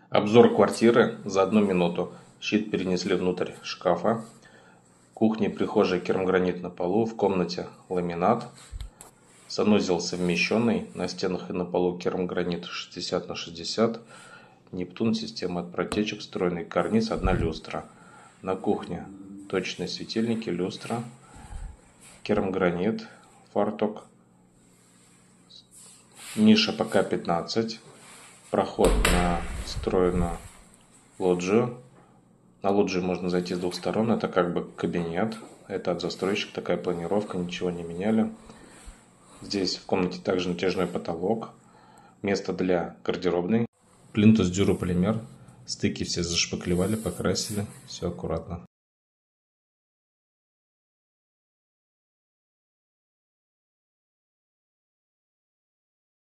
Обзор квартиры за 1 минуту. Щит перенесли внутрь шкафа. Кухня и прихожая керамогранит на полу. В комнате ламинат. Санузел совмещенный. На стенах и на полу керамогранит 60 на 60. Нептун, система от протечек, встроенный карниз, 1 люстра. На кухне точные светильники, люстра, керамогранит, фартук. Ниша пока 15. Проход на встроенную лоджию. На лоджию можно зайти с 2 сторон. Это как бы кабинет. Это от застройщика такая планировка. Ничего не меняли. Здесь в комнате также натяжной потолок. Место для гардеробной. Плинтус дюрополимер. Стыки все зашпаклевали, покрасили. Все аккуратно.